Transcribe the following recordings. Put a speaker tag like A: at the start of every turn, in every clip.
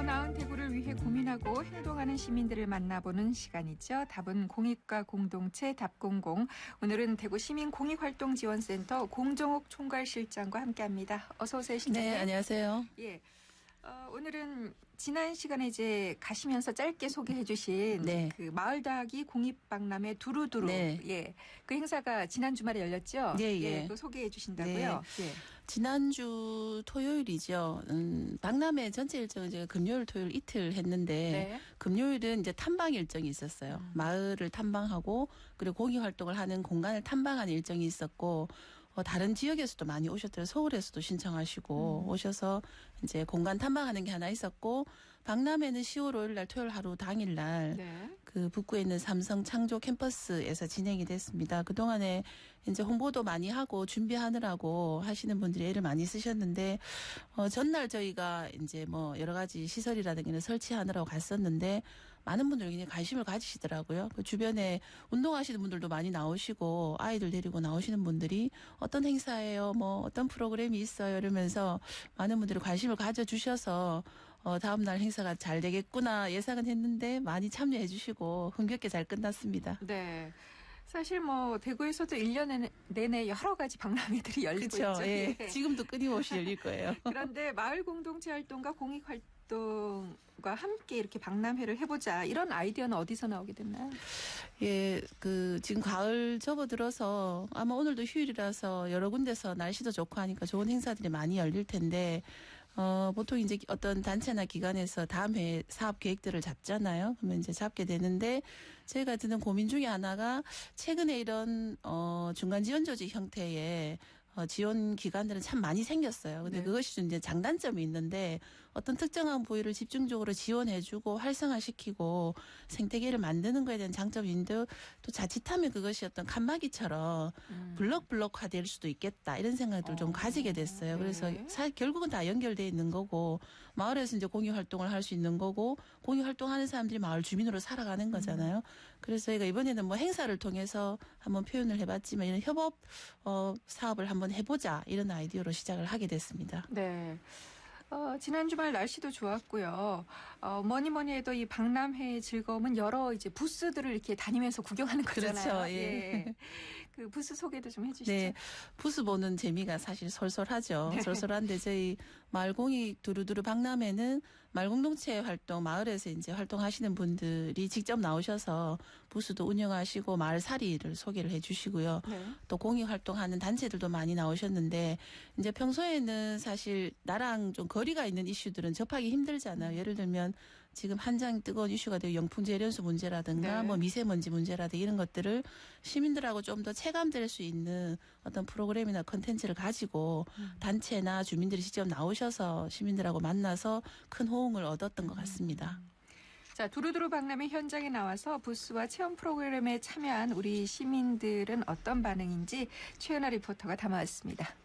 A: 나은 대구를 위해 고민하고 행동하는 시민들을 만나보는 시간이죠. 답은 공익과 공동체 답공공. 오늘은 대구 시민공익활동지원센터 공정옥 총괄실장과 함께합니다. 어서 오세요, 실장님.
B: 네, 안녕하세요.
A: 예. 오늘은 지난 시간에 이제 가시면서 짧게 소개해 주신
B: 네.
A: 그 마을 더하기 공익박람회 두루두루.
B: 네.
A: 예. 그 행사가 지난 주말에 열렸죠?
B: 예, 예.
A: 그거 소개해 주신다고요?
B: 네.
A: 예.
B: 지난주 토요일이죠. 박람회 전체 일정은 제가 금요일, 토요일 이틀 했는데
A: 네.
B: 금요일은 이제 탐방 일정이 있었어요. 마을을 탐방하고 그리고 공익 활동을 하는 공간을 탐방하는 일정이 있었고 다른 지역에서도 많이 오셨더라고요. 서울에서도 신청하시고 오셔서 이제 공간 탐방하는 게 하나 있었고 박람회는 10월 5일 날 토요일 하루 당일 날
A: 네.
B: 그 북구에 있는 삼성 창조 캠퍼스에서 진행이 됐습니다. 그동안에 이제 홍보도 많이 하고 준비하느라고 하시는 분들이 애를 많이 쓰셨는데 전날 저희가 이제 뭐 여러 가지 시설이라든가 설치하느라고 갔었는데 많은 분들이 굉장히 관심을 가지시더라고요. 그 주변에 운동하시는 분들도 많이 나오시고 아이들 데리고 나오시는 분들이 어떤 행사예요, 뭐 어떤 프로그램이 있어요 이러면서 많은 분들이 관심을 가져주셔서 다음 날 행사가 잘 되겠구나 예상은 했는데 많이 참여해 주시고 흥겹게 잘 끝났습니다.
A: 네. 사실 뭐 대구에서도 1년 내내 여러 가지 박람회들이 열리고
B: 그렇죠.
A: 있죠.
B: 예.
A: 예.
B: 지금도 끊임없이 열릴 거예요.
A: 그런데 마을 공동체 활동과 공익 활동과 함께 이렇게 박람회를 해보자 이런 아이디어는 어디서 나오게 됐나요?
B: 예, 지금 가을 접어들어서 아마 오늘도 휴일이라서 여러 군데서 날씨도 좋고 하니까 좋은 행사들이 많이 열릴 텐데 보통 이제 어떤 단체나 기관에서 다음 해 사업 계획들을 잡잖아요. 그러면 이제 잡게 되는데 저희가 드는 고민 중에 하나가 최근에 이런 중간 지원 조직 형태의 지원 기관들은 참 많이 생겼어요. 근데
A: 네.
B: 그것이 좀 이제 장단점이 있는데 어떤 특정한 부위를 집중적으로 지원해주고 활성화시키고 생태계를 만드는 거에 대한 장점이 있는데 또 자칫하면 그것이 어떤 칸막이처럼 블록화될 수도 있겠다 이런 생각들을 좀 가지게 됐어요. 그래서
A: 네.
B: 결국은 다 연결돼 있는 거고 마을에서 이제 공익 활동을 할 수 있는 거고 공익 활동하는 사람들이 마을 주민으로 살아가는 거잖아요. 그래서 저희가 이번에는 뭐 행사를 통해서 한번 표현을 해봤지만 이런 협업 사업을 한번 해보자 이런 아이디어로 시작을 하게 됐습니다.
A: 네. 지난 주말 날씨도 좋았고요. 뭐니 해도 이 박람회의 즐거움은 여러 이제 부스들을 이렇게 다니면서 구경하는 거잖아요.
B: 그렇죠. 예.
A: 그 부스 소개도 좀 해주시죠.
B: 네. 부스 보는 재미가 사실 솔솔하죠.
A: 네.
B: 솔솔한데 저희 마을공익 두루두루 박람회는 마을공동체 활동, 마을에서 이제 활동하시는 분들이 직접 나오셔서 부스도 운영하시고 마을살이를 소개를 해 주시고요.
A: 네.
B: 또 공익 활동하는 단체들도 많이 나오셨는데 이제 평소에는 사실 나랑 좀 거리가 있는 이슈들은 접하기 힘들잖아요. 예를 들면 지금 한창 뜨거운 이슈가 되고 영풍재련소 문제라든가
A: 네.
B: 뭐 미세먼지 문제라든가 이런 것들을 시민들하고 좀 더 체감될 수 있는 어떤 프로그램이나 컨텐츠를 가지고 단체나 주민들이 직접 나오셔서 시민들하고 만나서 큰 호응을 얻었던 것 같습니다.
A: 자, 두루두루 박람회 현장에 나와서 부스와 체험 프로그램에 참여한 우리 시민들은 어떤 반응인지 최연아 리포터가 담아왔습니다.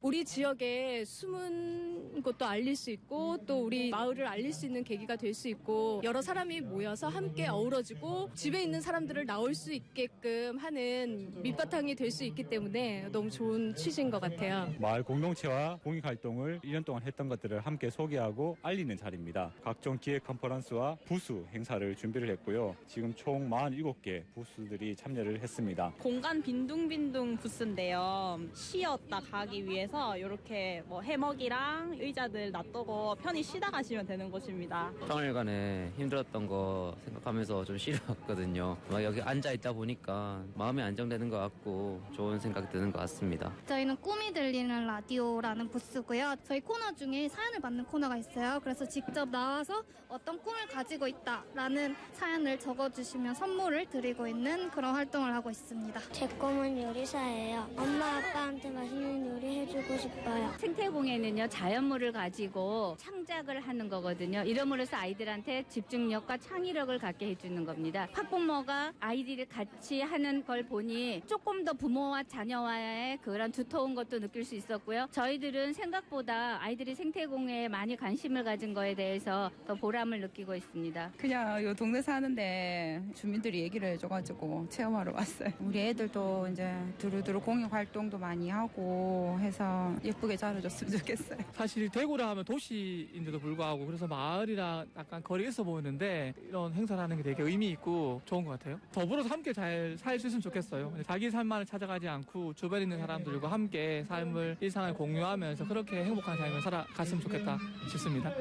C: 우리 지역의 숨은 것도 알릴 수 있고 또 우리 마을을 알릴 수 있는 계기가 될 수 있고 여러 사람이 모여서 함께 어우러지고 집에 있는 사람들을 나올 수 있게끔 하는 밑바탕이 될 수 있기 때문에 너무 좋은 취지인 것 같아요.
D: 마을 공동체와 공익활동을 1년 동안 했던 것들을 함께 소개하고 알리는 자리입니다. 각종 기획 컨퍼런스와 부스 행사를 준비를 했고요. 지금 총 47개 부스들이 참여를 했습니다.
E: 공간 빈둥빈둥 부스인데요. 쉬었다 가기 위해서 이렇게 뭐 해먹이랑 의자들 놔두고 편히 쉬다 가시면 되는 곳입니다.
F: 평일간에 힘들었던 거 생각하면서 좀 싫었거든요. 막 여기 앉아 있다 보니까 마음이 안정되는 것 같고 좋은 생각 드는 것 같습니다.
G: 저희는 꿈이 들리는 라디오라는 부스고요. 저희 코너 중에 사연을 받는 코너가 있어요. 그래서 직접 나와서 어떤 꿈을 가지고 있다라는 사연을 적어주시면 선물을 드리고 있는 그런 활동을 하고 있습니다.
H: 제 꿈은 요리사예요. 엄마 아빠한테 맛있는 요리 해주고 싶어요.
I: 생태공예는요, 자연물을 가지고 창작을 하는 거거든요. 이름으로써 아이들한테 집중력과 창의력을 갖게 해주는 겁니다. 학부모가 아이들이 같이 하는 걸 보니 조금 더 부모와 자녀와의 그런 두터운 것도 느낄 수 있었고요. 저희들은 생각보다 아이들이 생태공예에 많이 관심을 가진 거에 대해서 더 보람을 느끼고 있습니다.
J: 그냥 요 동네 사는데 주민들이 얘기를 해줘가지고 체험하러 왔어요. 우리 애들도 이제 두루두루 공익 활동도 많이 하고 해서 해주시면 예쁘게 잘해줬으면 좋겠어요.
K: 사실 대구라 하면 도시인데도 불구하고 그래서 마을이라 약간 거리가 있어 보이는데 이런 행사를 하는 게 되게 의미 있고 좋은 것 같아요. 더불어서 함께 잘 살 수 있으면 좋겠어요. 자기 삶만을 찾아가지 않고 주변에 있는 사람들과 함께 삶을 일상을 공유하면서 그렇게 행복한 삶을 살아갔으면 좋겠다 싶습니다.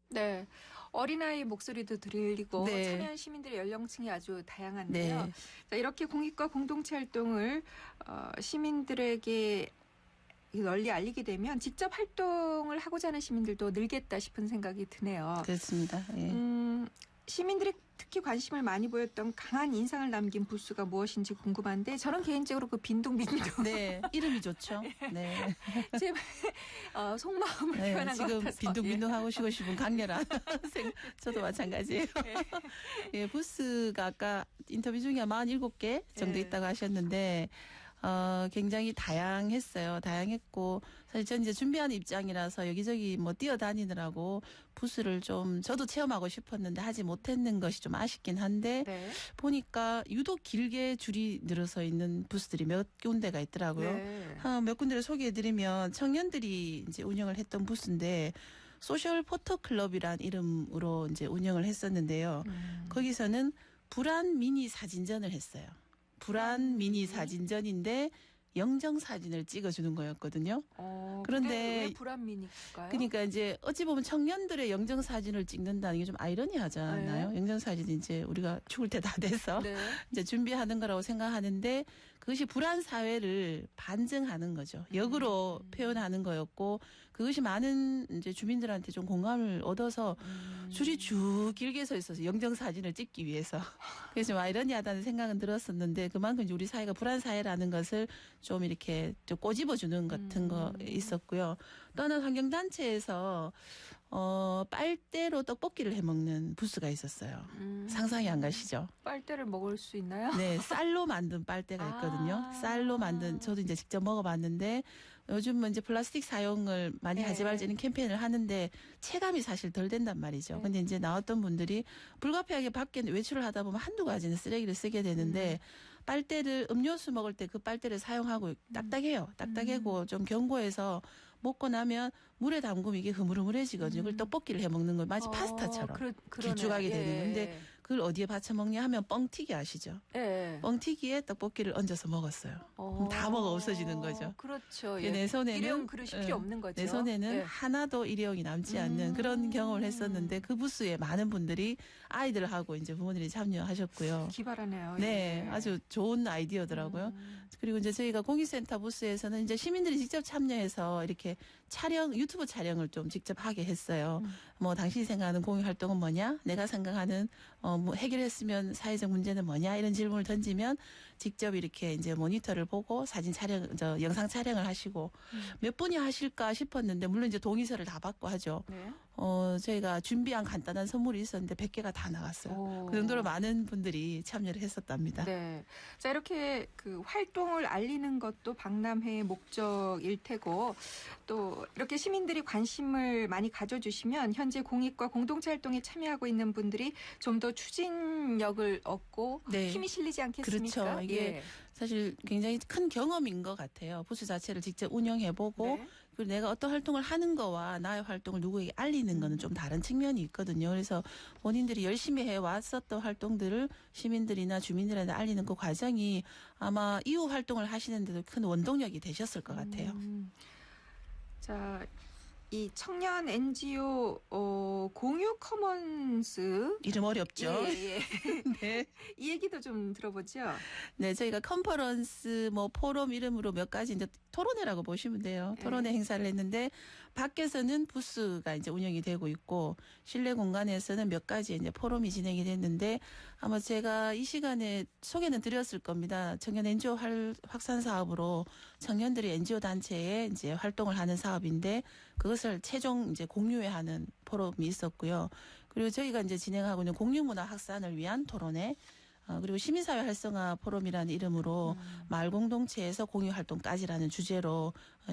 A: 네. 어린아이 목소리도 들리고
B: 네.
A: 참여한 시민들의 연령층이 아주 다양한데요.
B: 네.
A: 자, 이렇게 공익과 공동체 활동을 시민들에게 널리 알리게 되면 직접 활동을 하고자 하는 시민들도 늘겠다 싶은 생각이 드네요.
B: 그렇습니다. 예.
A: 시민들이 특히 관심을 많이 보였던 강한 인상을 남긴 부스가 무엇인지 궁금한데 저는 개인적으로 그 빈둥빈둥
B: 네, 이름이 좋죠. 네.
A: 제 속마음을
B: 네,
A: 표현한 것
B: 지금
A: 같아서
B: 빈둥빈둥 하고 싶은 강렬한 저도 마찬가지예요. 예, 부스가 아까 인터뷰 중에 47개 정도
A: 예.
B: 있다고 하셨는데 굉장히 다양했어요. 다양했고 사실 전 이제 준비하는 입장이라서 여기저기 뭐 뛰어다니느라고 부스를 좀 저도 체험하고 싶었는데 하지 못했는 것이 좀 아쉽긴 한데
A: 네.
B: 보니까 유독 길게 줄이 늘어서 있는 부스들이 몇 군데가 있더라고요.
A: 네.
B: 몇 군데를 소개해드리면 청년들이 이제 운영을 했던 부스인데 소셜 포토 클럽이란 이름으로 이제 운영을 했었는데요. 거기서는 불안 미니 사진전을 했어요. 불안 미니 사진전인데 영정 사진을 찍어주는 거였거든요. 그런데
A: 그게 왜 불안미니까요?
B: 그러니까 이제 어찌 보면 청년들의 영정 사진을 찍는다는 게 좀 아이러니하잖아요.
A: 네.
B: 영정 사진이 이제 우리가 죽을 때 다 돼서
A: 네.
B: 이제 준비하는 거라고 생각하는데 그것이 불안 사회를 반증하는 거죠. 역으로 표현하는 거였고 그것이 많은 이제 주민들한테 좀 공감을 얻어서 줄이 쭉 길게 서 있어서 영정 사진을 찍기 위해서 그래서 좀 아이러니하다는 생각은 들었었는데 그만큼 이제 우리 사회가 불안 사회라는 것을 좀 이렇게 좀 꼬집어주는 같은 거 있었고요. 또 하나 환경단체에서 빨대로 떡볶이를 해먹는 부스가 있었어요. 상상이 안 가시죠?
A: 빨대를 먹을 수 있나요?
B: 네, 쌀로 만든 빨대가 있거든요. 쌀로 만든, 저도 이제 직접 먹어봤는데, 요즘은 이제 플라스틱 사용을 많이 하지 말자는 캠페인을 하는데, 체감이 사실 덜 된단 말이죠. 근데 이제 나왔던 분들이 불가피하게 밖에 외출을 하다 보면 한두 가지는 쓰레기를 쓰게 되는데, 빨대를, 음료수 먹을 때 그 빨대를 사용하고 딱딱해요. 딱딱하고 좀 견고해서 먹고 나면 물에 담그면 이게 흐물흐물해지거든요. 그걸 떡볶이를 해 먹는 거 마치 파스타처럼 길쭉하게 되는 건데 그걸 어디에 받쳐 먹냐 하면 뻥튀기 아시죠?
A: 예.
B: 뻥튀기에 떡볶이를 얹어서 먹었어요. 그럼 다 먹어 없어지는 거죠.
A: 그렇죠.
B: 내 손에는
A: 일회용 그릇이 필요 없는 거죠.
B: 내 손에는
A: 예.
B: 하나도 일회용이 남지 않는 그런 경험을 했었는데 그 부스에 많은 분들이 아이들하고 이제 부모님이 참여하셨고요.
A: 기발하네요.
B: 네,
A: 예.
B: 아주 좋은 아이디어더라고요. 그리고 이제 저희가 공익센터 부스에서는 이제 시민들이 직접 참여해서 이렇게 유튜브 촬영을 좀 직접 하게 했어요. 뭐 당신이 생각하는 공익 활동은 뭐냐? 내가 생각하는 뭐 해결했으면 사회적 문제는 뭐냐? 이런 질문을 던지면 직접 이렇게 이제 모니터를 보고 영상 촬영을 하시고 몇 분이 하실까 싶었는데 물론 이제 동의서를 다 받고 하죠.
A: 네.
B: 저희가 준비한 간단한 선물이 있었는데 100개가 다 나갔어요. 그 정도로 많은 분들이 참여를 했었답니다.
A: 네. 자, 이렇게 그 활동을 알리는 것도 박람회의 목적일 테고 또 이렇게 시민들이 관심을 많이 가져주시면 현재 공익과 공동체 활동에 참여하고 있는 분들이 좀 더 추진력을 얻고
B: 네.
A: 힘이 실리지 않겠습니까?
B: 그렇죠. 이게 사실 굉장히 큰 경험인 것 같아요. 부스 자체를 직접 운영해보고 그리고 내가 어떤 활동을 하는 거와 나의 활동을 누구에게 알리는 거는 좀 다른 측면이 있거든요. 그래서 본인들이 열심히 해왔었던 활동들을 시민들이나 주민들한테 알리는 그 과정이 아마 이후 활동을 하시는데도 큰 원동력이 되셨을 것 같아요.
A: 자, 이 청년 NGO 공유 커먼스
B: 이름 어렵죠?
A: 예.
B: 네.
A: 이 얘기도 좀 들어보죠.
B: 네, 저희가 컨퍼런스, 포럼 이름으로 몇 가지 이제 토론회라고 보시면 돼요. 토론회 행사를 했는데 밖에서는 부스가 이제 운영이 되고 있고 실내 공간에서는 몇 가지 이제 포럼이 진행이 됐는데 아마 제가 이 시간에 소개는 드렸을 겁니다. 청년 NGO 확산 사업으로 청년들이 NGO 단체에 이제 활동을 하는 사업인데 그것을 최종 이제 공유회하는 포럼이 있었고요. 그리고 저희가 이제 진행하고 있는 공유문화 확산을 위한 토론회 그리고 시민사회 활성화 포럼이라는 이름으로 마을 공동체에서 공유 활동까지라는 주제로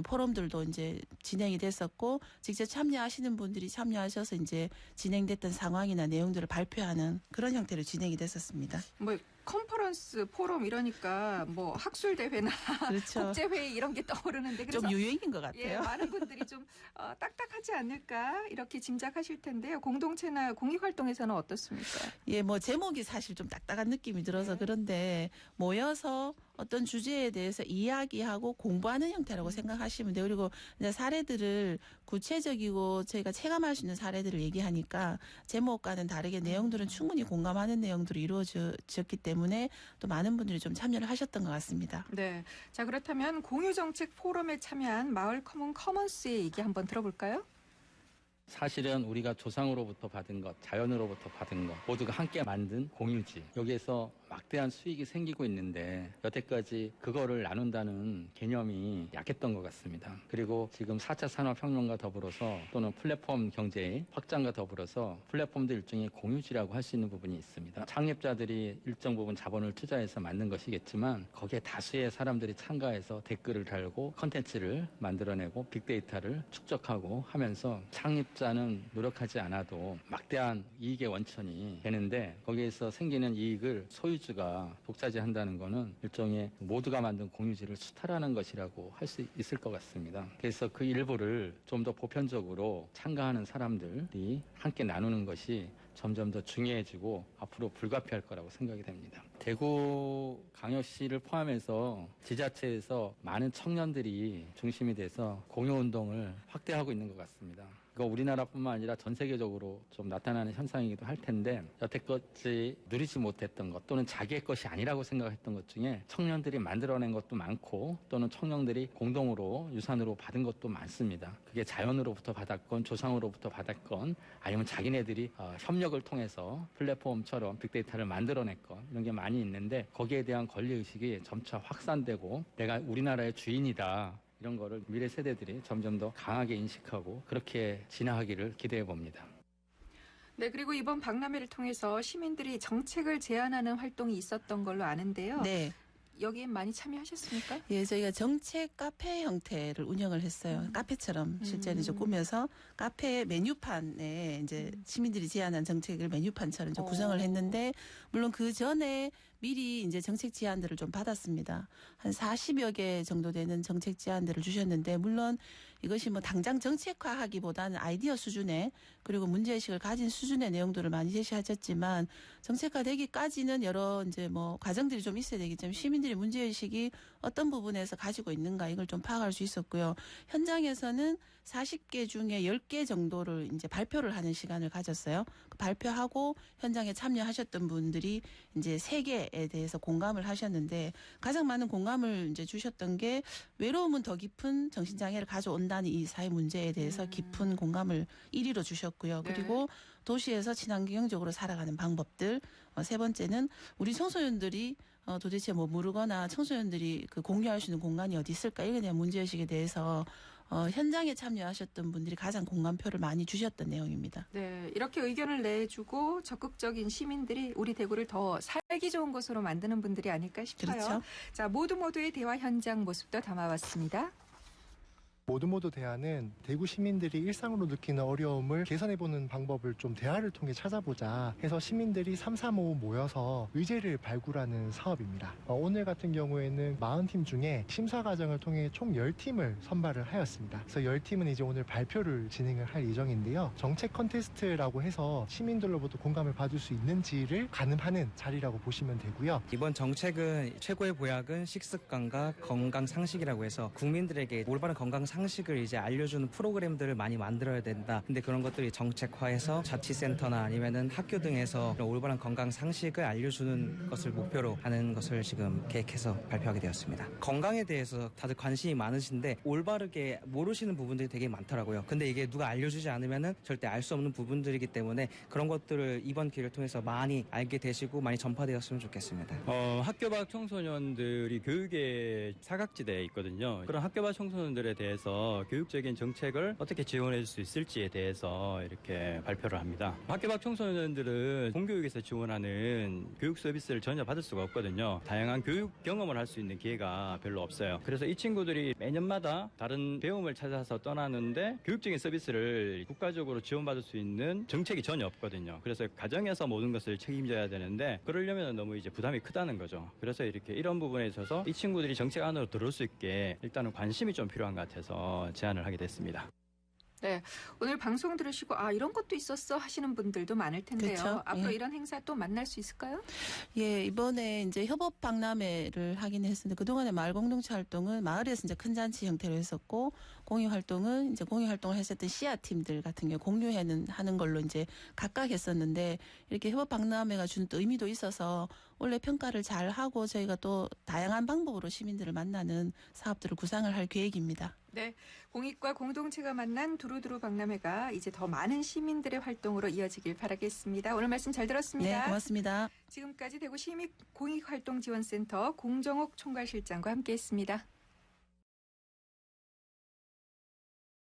B: 포럼들도 이제 진행이 됐었고 직접 참여하시는 분들이 참여하셔서 이제 진행됐던 상황이나 내용들을 발표하는 그런 형태로 진행이 됐었습니다.
A: 뭐 컨퍼런스, 포럼 이러니까 뭐 학술 대회나
B: 그렇죠.
A: 국제 회의 이런 게 떠오르는데 그래서
B: 좀 유행인 것 같아요.
A: 예, 많은 분들이 좀 딱딱하지 않을까 이렇게 짐작하실 텐데요. 공동체나 공익 활동에서는 어떻습니까?
B: 예, 뭐 제목이 사실 좀 딱딱한 느낌이 들어서 그런데 모여서 어떤 주제에 대해서 이야기하고 공부하는 형태라고 생각하시면 돼요. 그리고 이제 사례들을 구체적이고 저희가 체감할 수 있는 사례들을 얘기하니까 제목과는 다르게 내용들은 충분히 공감하는 내용들이 이루어졌기 때문에 또 많은 분들이 좀 참여를 하셨던 것 같습니다.
A: 네. 자, 그렇다면 공유정책 포럼에 참여한 마을 커먼스의 얘기 한번 들어볼까요?
L: 사실은 우리가 조상으로부터 받은 것, 자연으로부터 받은 것 모두가 함께 만든 공유지. 여기에서 막대한 수익이 생기고 있는데 여태까지 그거를 나눈다는 개념이 약했던 것 같습니다. 그리고 지금 4차 산업혁명과 더불어서 또는 플랫폼 경제의 확장과 더불어서 플랫폼도 일종의 공유지라고 할 수 있는 부분이 있습니다. 창립자들이 일정 부분 자본을 투자해서 만든 것이겠지만 거기에 다수의 사람들이 참가해서 댓글을 달고 컨텐츠를 만들어내고 빅데이터를 축적하고 하면서 창립자는 노력하지 않아도 막대한 이익의 원천이 되는데 거기에서 생기는 이익을 소유주가 독차지한다는 것은 일종의 모두가 만든 공유지를 수탈하는 것이라고 할 수 있을 것 같습니다. 그래서 그 일부를 좀 더 보편적으로 참가하는 사람들이 함께 나누는 것이 점점 더 중요해지고 앞으로 불가피할 거라고 생각이 됩니다. 대구광역시를 포함해서 지자체에서 많은 청년들이 중심이 돼서 공유운동을 확대하고 있는 것 같습니다. 이거 우리나라뿐만 아니라 전 세계적으로 좀 나타나는 현상이기도 할 텐데 여태까지 누리지 못했던 것 또는 자기의 것이 아니라고 생각했던 것 중에 청년들이 만들어낸 것도 많고 또는 청년들이 공동으로 유산으로 받은 것도 많습니다. 그게 자연으로부터 받았건 조상으로부터 받았건 아니면 자기네들이 협력을 통해서 플랫폼처럼 빅데이터를 만들어냈건 이런 게 많이 있는데 거기에 대한 권리의식이 점차 확산되고 내가 우리나라의 주인이다. 이런 거를 미래 세대들이 점점 더 강하게 인식하고 그렇게 진화하기를 기대해 봅니다.
A: 네, 그리고 이번 박람회를 통해서 시민들이 정책을 제안하는 활동이 있었던 걸로 아는데요.
B: 네.
A: 여기에 많이 참여하셨습니까?
B: 예, 저희가 정책 카페 형태를 운영을 했어요. 카페처럼 실제로 이제 꾸며서 카페 메뉴판에 이제 시민들이 제안한 정책을 메뉴판처럼 좀 구성을 했는데 물론 그 전에 미리 이제 정책 제안들을 좀 받았습니다. 한 40여 개 정도 되는 정책 제안들을 주셨는데 물론 이것이 뭐 당장 정책화하기보다는 아이디어 수준의 그리고 문제의식을 가진 수준의 내용들을 많이 제시하셨지만 정책화되기까지는 여러 이제 뭐 과정들이 좀 있어야 되기 때문에 시민들이 문제의식이 어떤 부분에서 가지고 있는가 이걸 좀 파악할 수 있었고요. 현장에서는 40개 중에 10개 정도를 이제 발표를 하는 시간을 가졌어요. 발표하고 현장에 참여하셨던 분들이 이제 3개에 대해서 공감을 하셨는데 가장 많은 공감을 이제 주셨던 게 외로움은 더 깊은 정신장애를 가져온다는 이 사회 문제에 대해서 깊은 공감을 1위로 주셨고요. 그리고 도시에서 친환경적으로 살아가는 방법들. 3번째는 우리 청소년들이 도대체 뭐 모르거나 청소년들이 그 공유할 수 있는 공간이 어디 있을까 이거에 대한 문제의식에 대해서 현장에 참여하셨던 분들이 가장 공감표를 많이 주셨던 내용입니다.
A: 네, 이렇게 의견을 내주고 적극적인 시민들이 우리 대구를 더 살기 좋은 곳으로 만드는 분들이 아닐까 싶어요.
B: 그렇죠.
A: 자, 모두의 대화 현장 모습도 담아봤습니다.
M: 모두 대화는 대구 시민들이 일상으로 느끼는 어려움을 개선해보는 방법을 좀 대화를 통해 찾아보자 해서 시민들이 335 모여서 의제를 발굴하는 사업입니다. 오늘 같은 경우에는 40팀 중에 심사 과정을 통해 총 10팀을 선발을 하였습니다. 그래서 10팀은 이제 오늘 발표를 진행을 할 예정인데요. 정책 컨테스트라고 해서 시민들로부터 공감을 받을 수 있는지를 가늠하는 자리라고 보시면 되고요.
N: 이번 정책은 최고의 보약은 식습관과 건강 상식이라고 해서 국민들에게 올바른 건강 상식을 이제 알려주는 프로그램들을 많이 만들어야 된다. 근데 그런 것들이 정책화해서 자치센터나 아니면은 학교 등에서 올바른 건강 상식을 알려주는 것을 목표로 하는 것을 지금 계획해서 발표하게 되었습니다. 건강에 대해서 다들 관심이 많으신데 올바르게 모르시는 부분들이 되게 많더라고요. 근데 이게 누가 알려주지 않으면은 절대 알 수 없는 부분들이기 때문에 그런 것들을 이번 기회를 통해서 많이 알게 되시고 많이 전파되었으면 좋겠습니다.
O: 학교 밖 청소년들이 교육의 사각지대에 있거든요. 그런 학교 밖 청소년들에 대해서 통해서 교육적인 정책을 어떻게 지원해 줄 수 있을지에 대해서 이렇게 발표를 합니다. 학교 밖 청소년들은 공교육에서 지원하는 교육 서비스를 전혀 받을 수가 없거든요. 다양한 교육 경험을 할 수 있는 기회가 별로 없어요. 그래서 이 친구들이 매년마다 다른 배움을 찾아서 떠나는데 교육적인 서비스를 국가적으로 지원받을 수 있는 정책이 전혀 없거든요. 그래서 가정에서 모든 것을 책임져야 되는데 그러려면 너무 이제 부담이 크다는 거죠. 그래서 이렇게 이런 부분에 있어서 이 친구들이 정책 안으로 들어올 수 있게 일단은 관심이 좀 필요한 것 같아서 제안을 하게 됐습니다.
A: 네, 오늘 방송 들으시고 이런 것도 있었어 하시는 분들도 많을 텐데요.
B: 그렇죠.
A: 앞으로
B: 예.
A: 이런 행사 또 만날 수 있을까요?
B: 예, 이번에 이제 협업 박람회를 하긴 했었는데 그동안의 마을 공동체 활동은 마을에서 이제 큰 잔치 형태로 했었고 공유 활동은 이제 공유 활동을 했었던 씨앗 팀들 같은 경우 하는 걸로 이제 각각 했었는데 이렇게 협업 박람회가 준 또 의미도 있어서 원래 평가를 잘 하고 저희가 또 다양한 방법으로 시민들을 만나는 사업들을 구상을 할 계획입니다.
A: 네, 공익과 공동체가 만난 두루두루 박람회가 이제 더 많은 시민들의 활동으로 이어지길 바라겠습니다. 오늘 말씀 잘 들었습니다.
B: 네, 고맙습니다.
A: 지금까지 대구 시민 공익활동지원센터 공정옥 총괄실장과 함께했습니다.